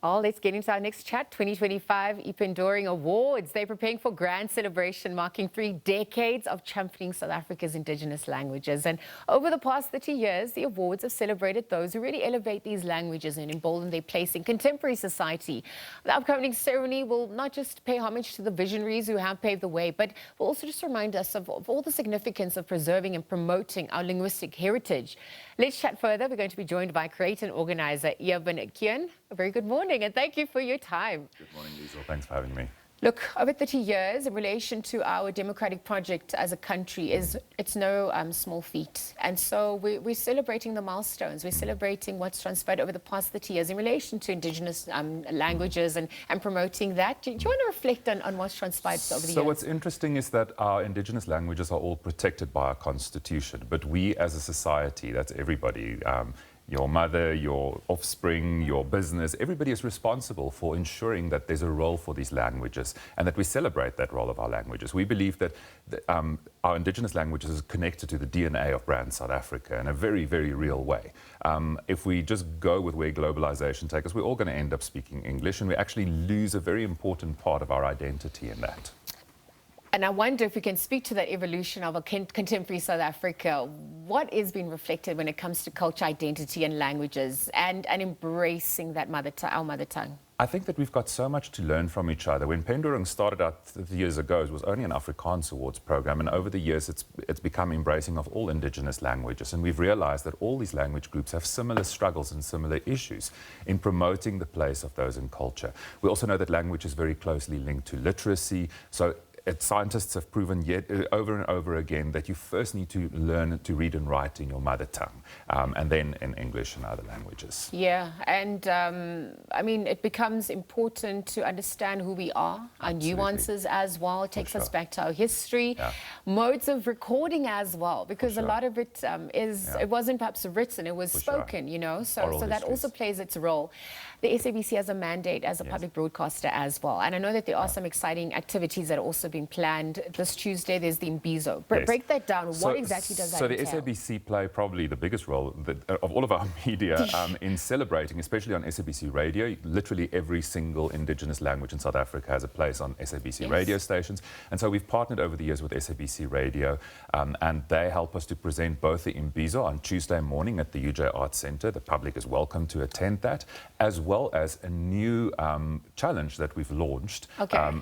Oh, let's get into our next chat. 2025 iPendoring Awards. They're preparing for grand celebration, marking 3 decades of championing South Africa's indigenous languages. And over the past 30 years, the awards have celebrated those who really elevate these languages and embolden their place in contemporary society. The upcoming ceremony will not just pay homage to the visionaries who have paved the way, but will also just remind us of all the significance of preserving and promoting our linguistic heritage. Let's chat further. We're going to be joined by creator and organizer Eben Keun. A very good morning and thank you for your time. Good morning, Liesl. Thanks for having me. Look, over 30 years in relation to our democratic project as a country, it's no small feat. And so we're celebrating the milestones. We're celebrating what's transpired over the past 30 years in relation to indigenous languages and promoting that. Do you want to reflect on what's transpired over the years? So what's interesting is that our indigenous languages are all protected by our constitution, but we as a society, that's everybody, your mother, your offspring, your business, everybody is responsible for ensuring that there's a role for these languages and that we celebrate that role of our languages. We believe that our indigenous languages is connected to the DNA of brand South Africa in a very, very real way. If we just go with where globalization takes us, we're all going to end up speaking English, and we actually lose a very important part of our identity in that. And I wonder if we can speak to that evolution of a contemporary South Africa. What is being reflected when it comes to culture, identity and languages and embracing that our mother tongue? I think that we've got so much to learn from each other. When iPendoring started out 30 years ago, it was only an Afrikaans awards program, and over the years it's become embracing of all indigenous languages. And we've realized that all these language groups have similar struggles and similar issues in promoting the place of those in culture. We also know that language is very closely linked to literacy. So scientists have proven over and over again that you first need to learn to read and write in your mother tongue, and then in English and other languages. Yeah, and I mean, it becomes important to understand who we are, our nuances as well. It takes us back to our history, modes of recording as well, because a lot of it it wasn't perhaps written, it was spoken, you know, so that also plays its role. The SABC has a mandate as a public broadcaster as well, and I know that there are some exciting activities that are also being planned. This Tuesday there's the Imbizo. Break that down. What exactly does that entail? So the SABC play probably the biggest role of all of our media in celebrating, especially on SABC radio. Literally every single indigenous language in South Africa has a place on SABC radio stations, and so we've partnered over the years with SABC radio, and they help us to present both the Imbizo on Tuesday morning at the UJ Arts Centre. The public is welcome to attend that, as well as a new challenge that we've launched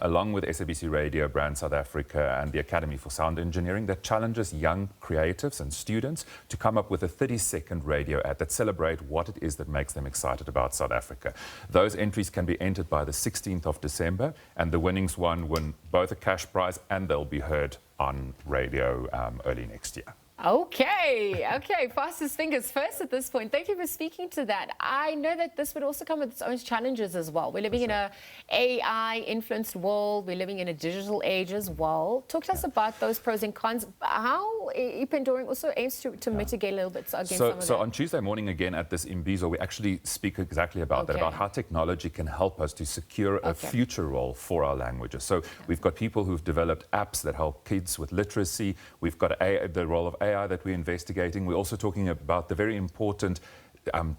along with SABC Radio, Brand South Africa and the Academy for Sound Engineering, that challenges young creatives and students to come up with a 30-second radio ad that celebrate what it is that makes them excited about South Africa. Those entries can be entered by the 16th of December, and the winnings win both a cash prize and they'll be heard on radio early next year. Okay, fastest fingers first at this point. Thank you for speaking to that. I know that this would also come with its own challenges as well. We're living in an AI-influenced world. We're living in a digital age as well. Talk to us about those pros and cons. How iPendoring also aims to mitigate a little bit against some of that. So on Tuesday morning again at this Imbizo, we actually speak exactly about that, about how technology can help us to secure a future role for our languages. So we've got people who've developed apps that help kids with literacy. We've got the role of AI that we're investigating. We're also talking about the very important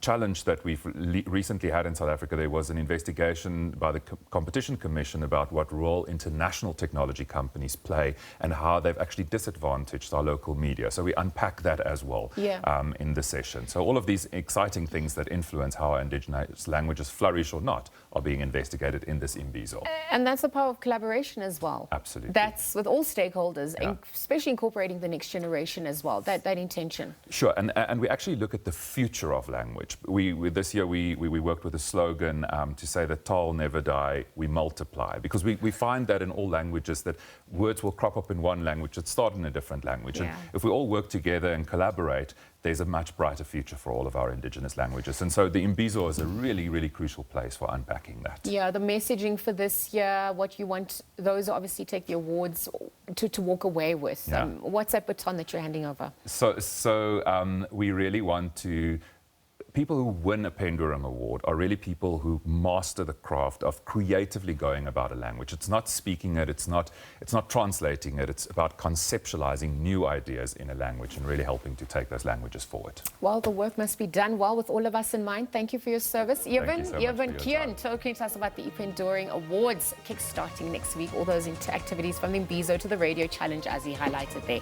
challenge that we've recently had in South Africa. There was an investigation by the Competition Commission about what role international technology companies play and how they've actually disadvantaged our local media. So we unpack that as well in the session. So all of these exciting things that influence how our indigenous languages flourish or not are being investigated in this Imbizo. And that's the power of collaboration as well. Absolutely. That's with all stakeholders, especially incorporating the next generation as well, that intention. Sure, and we actually look at the future of language. This year we worked with a slogan to say that taal never die, we multiply, because we find that in all languages that words will crop up in one language that start in a different language. And if we all work together and collaborate, there's a much brighter future for all of our indigenous languages. And so the Imbizo is a really, really crucial place for unpacking that. Yeah, the messaging for this year, what you want those who obviously take the awards to walk away with. What's that baton that you're handing over? So we really want people who win a Pendurum Award are really people who master the craft of creatively going about a language. It's not speaking it, it's not translating it, it's about conceptualizing new ideas in a language and really helping to take those languages forward. Well, the work must be done well with all of us in mind. Thank you for your service. Eben Keun talking to us about the iPendoring Awards kick-starting next week. All those activities from the Mbizo to the radio challenge, as he highlighted there.